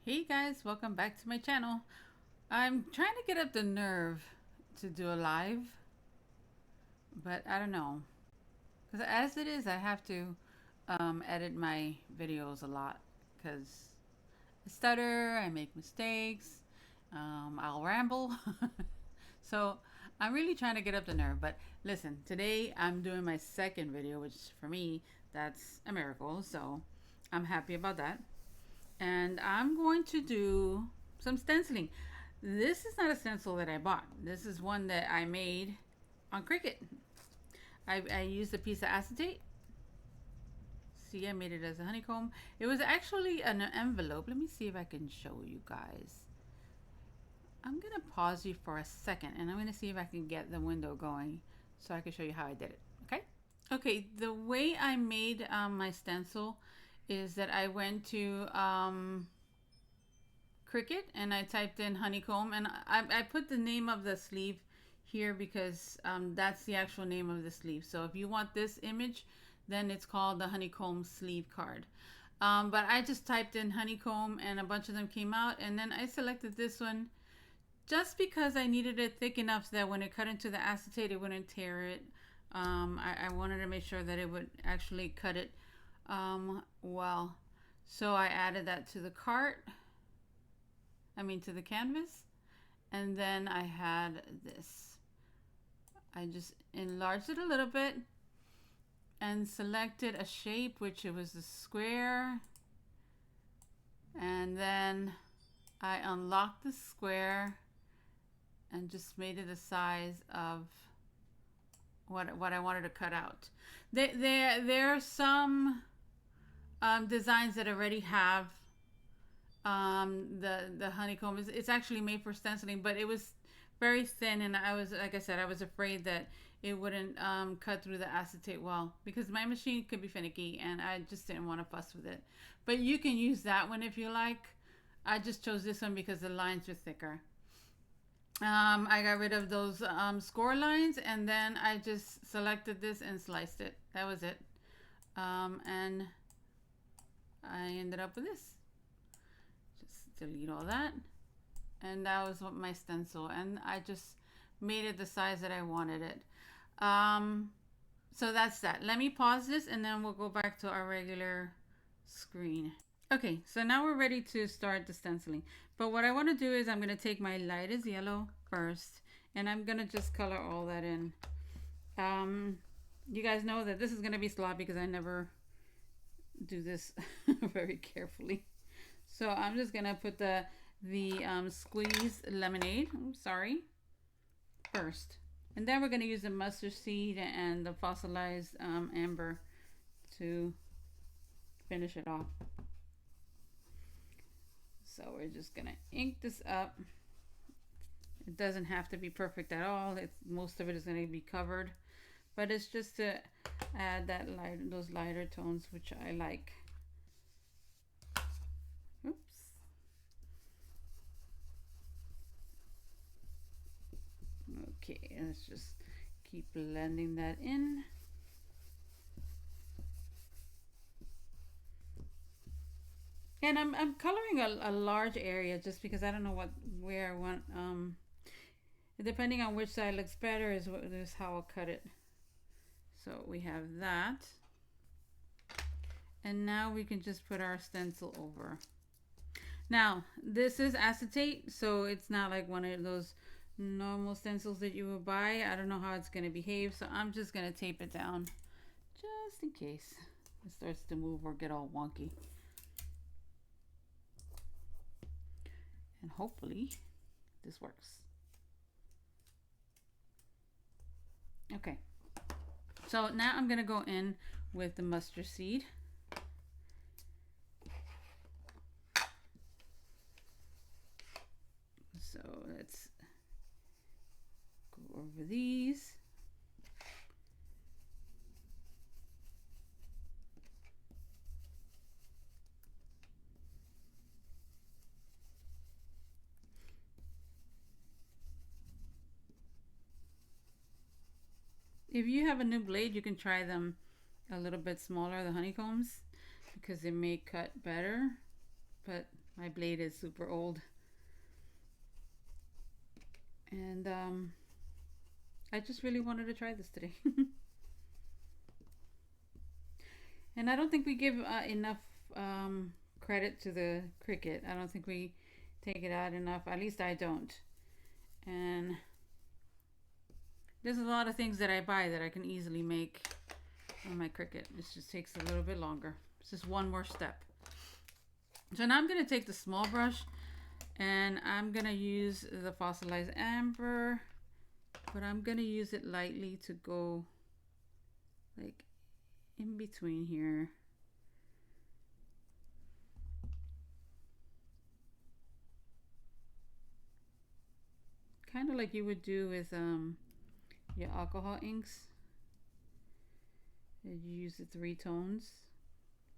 Hey guys, welcome back to my channel. I'm trying to get up the nerve to do a live, but I don't know. Because as it is, I have to edit my videos a lot because I stutter, I make mistakes, I'll ramble. So I'm really trying to get up the nerve. But listen, today I'm doing my second video, which for me, that's a miracle. So I'm happy about that. And I'm going to do some stenciling. This is not a stencil that I bought. This is one that I made on Cricut. I used a piece of acetate. See, I made it as a honeycomb. It was actually an envelope. Let me see if I can show you guys. I'm gonna pause you for a second and I'm gonna see if I can get the window going so I can show you how I did it. Okay? Okay, the way I made my stencil is that I went to Cricut and I typed in honeycomb, and I put the name of the sleeve here because that's the actual name of the sleeve. So if you want this image, then it's called the honeycomb sleeve card. But I just typed in honeycomb and a bunch of them came out, and then I selected this one just because I needed it thick enough that when it cut into the acetate, it wouldn't tear it. I wanted to make sure that it would actually cut it well. So I added that to the cart. To the canvas. And then I had this. I just enlarged it a little bit and selected a shape, which it was a square. And then I unlocked the square and just made it the size of what I wanted to cut out. There are some designs that already have the honeycomb. It's actually made for stenciling, but it was very thin, and I was, like I said, I was afraid that it wouldn't cut through the acetate well because my machine could be finicky and I just didn't want to fuss with it. But you can use that one if you like. I just chose this one because the lines were thicker. I got rid of those score lines, and then I just selected this and sliced it. That was it. And I ended up with this. Just delete all that. And that was what my stencil. And I just made it the size that I wanted it. So that's that. Let me pause this and then we'll go back to our regular screen. Okay, so now we're ready to start the stenciling. But what I want to do is I'm going to take my lightest yellow first, and I'm going to just color all that in. You guys know that this is going to be sloppy because I never do this very carefully. So I'm just going to put the squeezed lemonade, first. And then we're going to use the mustard seed and the fossilized amber to finish it off. So we're just gonna ink this up. It doesn't have to be perfect at all. Most of it is gonna be covered, but it's just to add that those lighter tones, which I like. Oops. Okay, let's just keep blending that in. And I'm coloring a large area just because I don't know where I want. Depending on which side looks better is how I'll cut it. So we have that. And now we can just put our stencil over. Now, this is acetate, so it's not like one of those normal stencils that you would buy. I don't know how it's going to behave, so I'm just going to tape it down just in case it starts to move or get all wonky. And hopefully this works. Okay, so now I'm gonna go in with the mustard seed. So let's go over these. If you have a new blade, you can try them a little bit smaller, the honeycombs, because they may cut better. But My blade is super old. And I just really wanted to try this today. And I don't think we give enough credit to the Cricut. I don't think we take it out enough. At least I don't. And there's a lot of things that I buy that I can easily make on my Cricut. It just takes a little bit longer. It's just one more step. So now I'm going to take the small brush and I'm going to use the Fossilized Amber, but I'm going to use it lightly to go like in between here. Kind of like you would do with your alcohol inks. You use the 3 tones.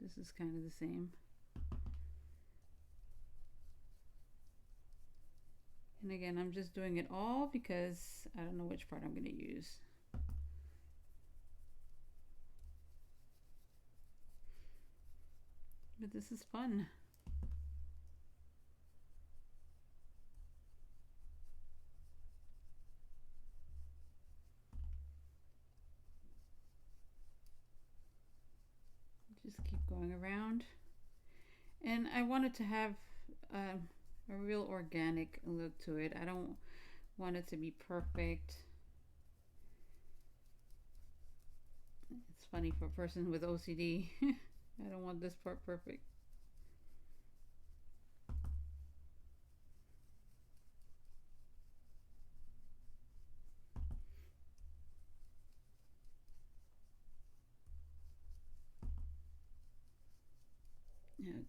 This is kind of the same. And again, I'm just doing it all because I don't know which part I'm going to use. But this is fun. Just keep going around. And I wanted to have a real organic look to it. I don't want it to be perfect. It's funny for a person with OCD. I don't want this part perfect.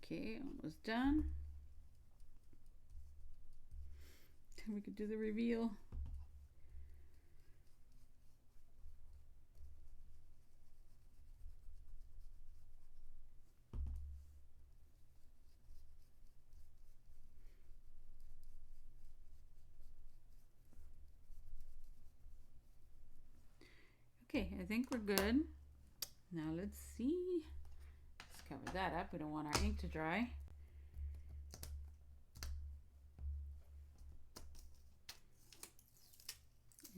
Okay, almost done. Then we could do the reveal. Okay, I think we're good. Now let's see. Let's cover that up. We don't want our ink to dry.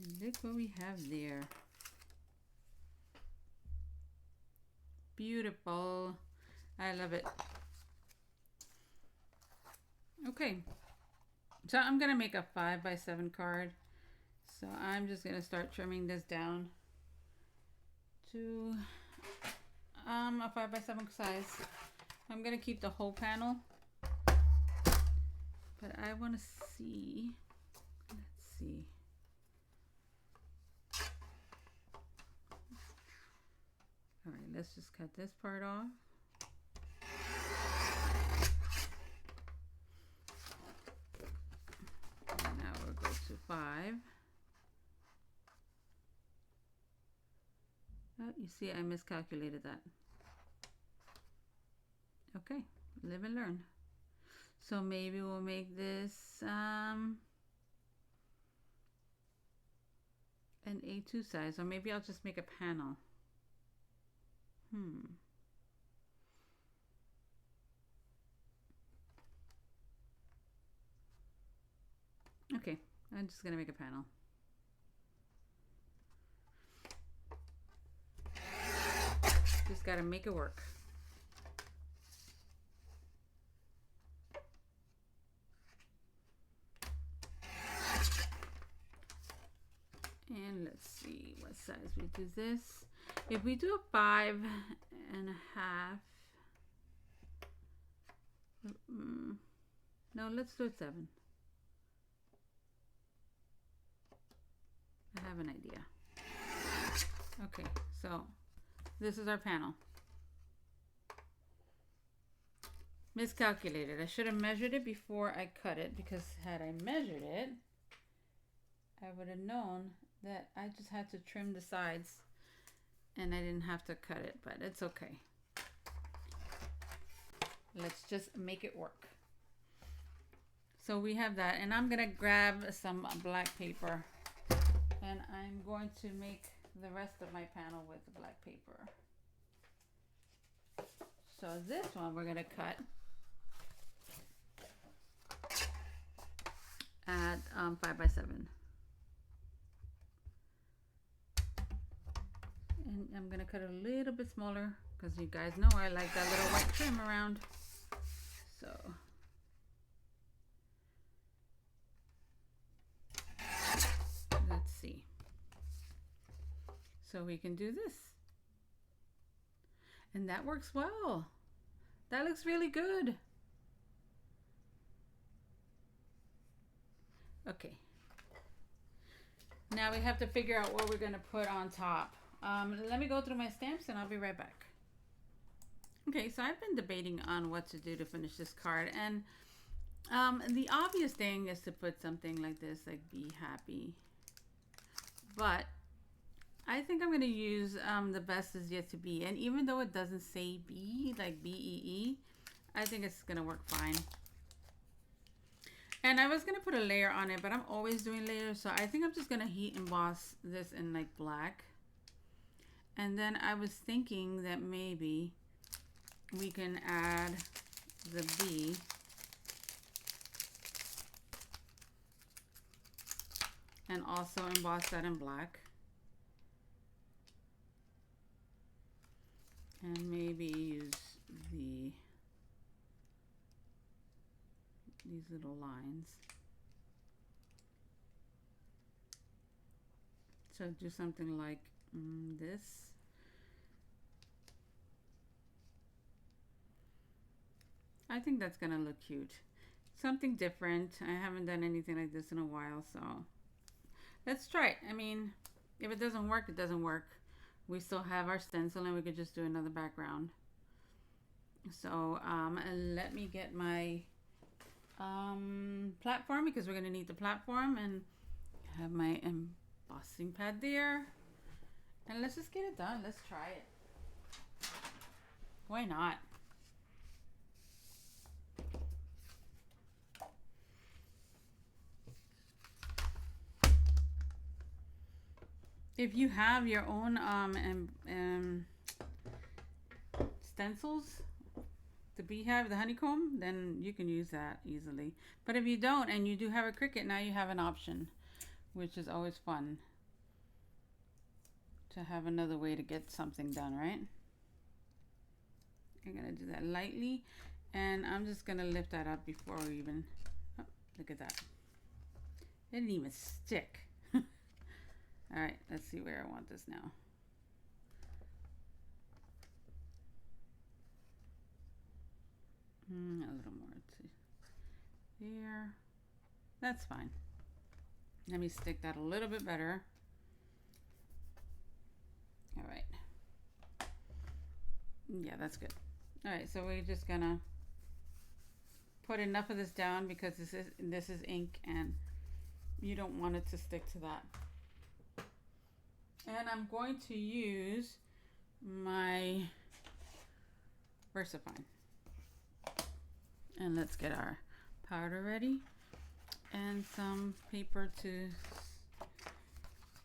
And look what we have there. Beautiful. I love it. Okay. So I'm going to make a 5x7 card. So I'm just going to start trimming this down to a 5x7 size. I'm going to keep the whole panel. But I want to see. Let's see. All right, let's just cut this part off. And now we'll go to 5. Oh, you see, I miscalculated that. Okay, live and learn. So maybe we'll make this an A2 size, or maybe I'll just make a panel. Okay, I'm just gonna make a panel. Just gotta make it work. And let's see what size we do this. If we do a 5.5, no, let's do a 7. I have an idea. Okay, so this is our panel. Miscalculated. I should have measured it before I cut it, because had I measured it, I would have known that I just had to trim the sides and I didn't have to cut it, but it's okay. Let's just make it work. So we have that, and I'm gonna grab some black paper and I'm going to make the rest of my panel with the black paper. So this one we're gonna cut 5x7. And I'm gonna cut it a little bit smaller because you guys know I like that little white trim around. So let's see. So we can do this. And that works well. That looks really good. Okay. Now we have to figure out what we're going to put on top. Let me go through my stamps and I'll be right back. Okay, so I've been debating on what to do to finish this card. And the obvious thing is to put something like this, like be happy. But I think I'm going to use the best is yet to be. And even though it doesn't say B, like B-E-E, I think it's going to work fine. And I was going to put a layer on it, but I'm always doing layers. So I think I'm just going to heat emboss this in like black. And then I was thinking that maybe we can add the B. And also emboss that in black. And maybe use these little lines. So do something like this. I think that's gonna look cute. Something different. I haven't done anything like this in a while, so let's try it. I mean, if it doesn't work, it doesn't work. We still have our stencil and we could just do another background. So let me get my platform because we're going to need the platform, and have my embossing pad there. And let's just get it done. Let's try it. Why not? If you have your own stencils, the beehive, the honeycomb, then you can use that easily. But if you don't and you do have a Cricut, now you have an option, which is always fun to have another way to get something done, right? I'm gonna do that lightly, and I'm just gonna lift that up before we even, oh, look at that. It didn't even stick. All right, let's see where I want this now. A little more to there. That's fine. Let me stick that a little bit better. All right. Yeah, that's good. All right, so we're just gonna put enough of this down because this is ink and you don't want it to stick to that. And I'm going to use my Versafine. And let's get our powder ready and some paper to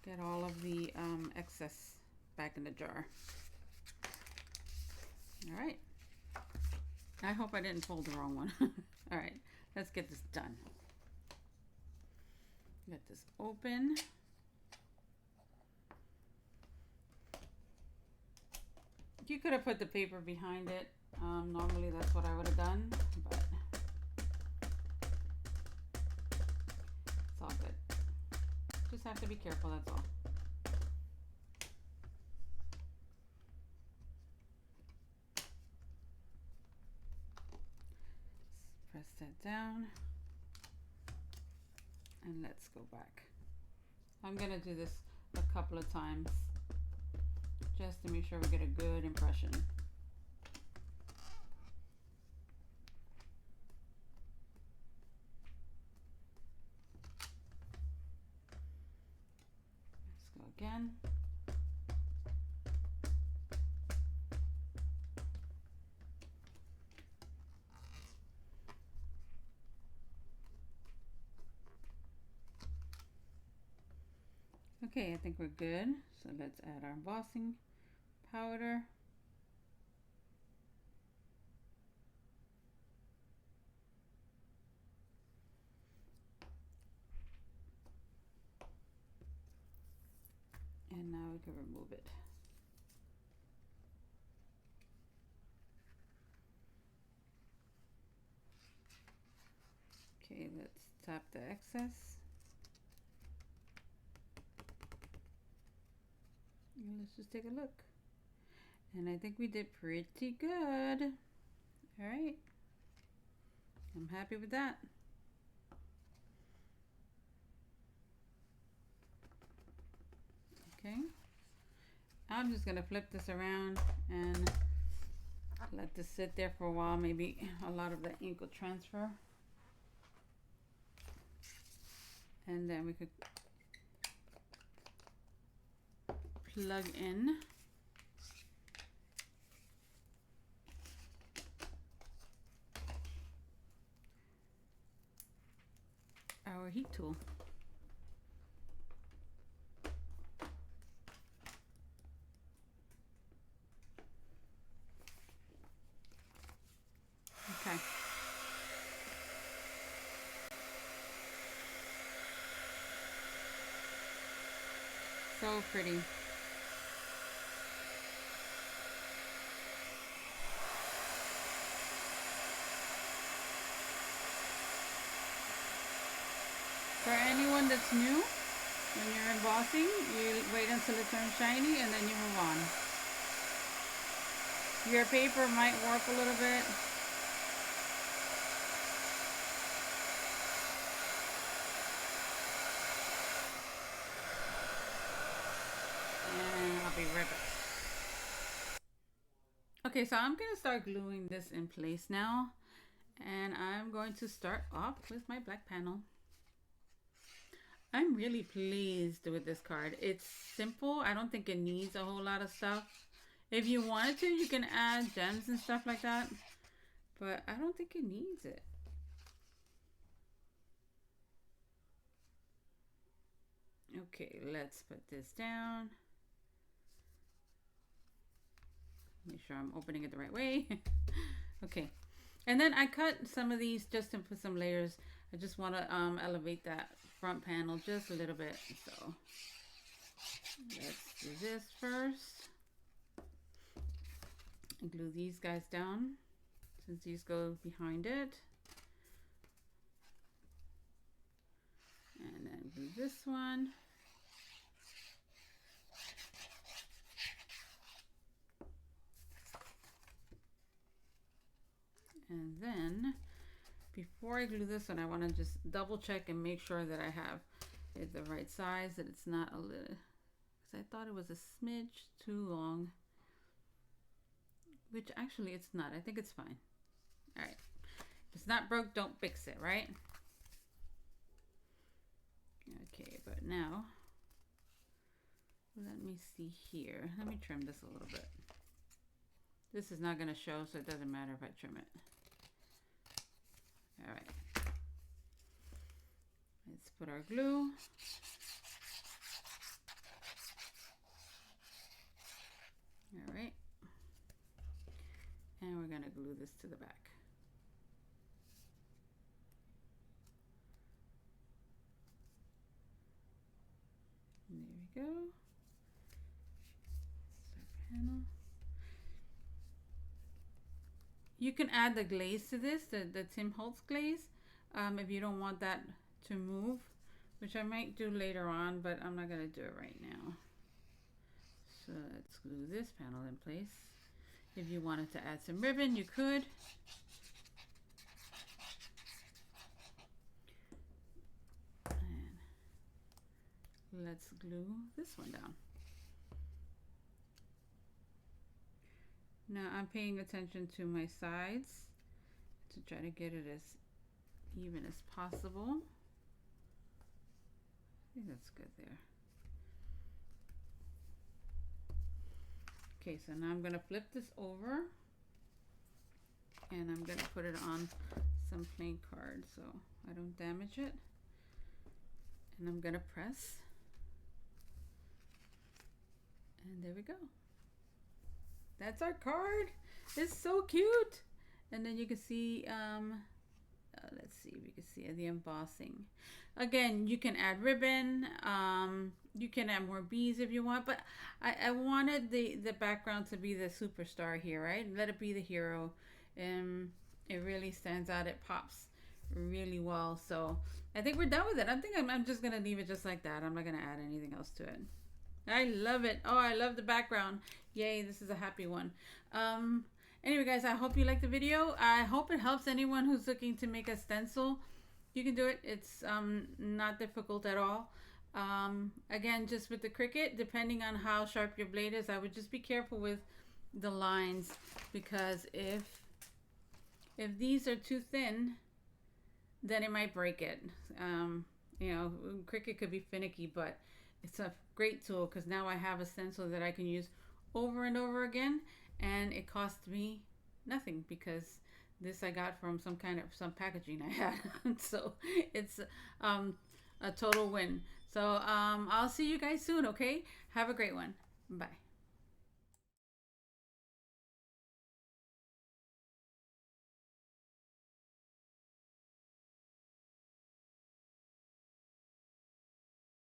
get all of the excess back in the jar. All right. I hope I didn't fold the wrong one. All right, let's get this done. Get this open. You could have put the paper behind it. Normally that's what I would have done, but it's all good. Just have to be careful, that's all. Let's press that down. And let's go back. I'm gonna do this a couple of times just to make sure we get a good impression. Let's go again. Okay, I think we're good. So let's add our embossing powder. can remove it. Okay, let's tap the excess. And let's just take a look. And I think we did pretty good. All right. I'm happy with that. Okay. I'm just going to flip this around and let this sit there for a while. Maybe a lot of the ink will transfer. And then we could plug in our heat tool. Okay. So pretty. For anyone that's new, when you're embossing, you wait until it turns shiny and then you move on. Your paper might warp a little bit. And I'll be right back. Okay, so I'm going to start gluing this in place now. And I'm going to start off with my black panel. I'm really pleased with this card. It's simple. I don't think it needs a whole lot of stuff. If you wanted to, you can add gems and stuff like that. But I don't think it needs it. Okay, let's put this down. Make sure I'm opening it the right way. Okay. And then I cut some of these just to put some layers. I just want to elevate that front panel just a little bit. So let's do this first. And glue these guys down since these go behind it. And then glue this one. And then before I glue this one, I want to just double check and make sure that I have it the right size, that it's not a little, because I thought it was a smidge too long, which actually it's not. I think it's fine. All right. If it's not broke, don't fix it, right? Okay, but now, let me see here. Let me trim this a little bit. This is not going to show, so it doesn't matter if I trim it. All right. Let's put our glue. All right. And we're going to glue this to the back. There we go. That's our panel. You can add the glaze to this, the Tim Holtz glaze, if you don't want that to move, which I might do later on, but I'm not going to do it right now. So let's glue this panel in place. If you wanted to add some ribbon, you could. And let's glue this one down. Now I'm paying attention to my sides to try to get it as even as possible. I think that's good there. Okay, so now I'm going to flip this over and I'm going to put it on some plain card so I don't damage it. And I'm going to press. And there we go. That's our card. It's so cute. And then you can see let's see if you can see the embossing. Again, you can add ribbon. You can add more bees if you want, but I wanted the background to be the superstar here, right? Let it be the hero, and it really stands out. It pops really well. So I think we're done with it. I think I'm just gonna leave it just like that. I'm not gonna add anything else to it. I love it. Oh, I love the background. Yay, this is a happy one. Anyway, guys, I hope you liked the video. I hope it helps anyone who's looking to make a stencil. You can do it. It's not difficult at all. Again, just with the Cricut, depending on how sharp your blade is, I would just be careful with the lines, because if these are too thin, then it might break it. You know, Cricut could be finicky, but it's a great tool because now I have a stencil that I can use over and over again, and it cost me nothing because this I got from some packaging I had. So it's a total win. So I'll see you guys soon, okay? Have a great one. Bye.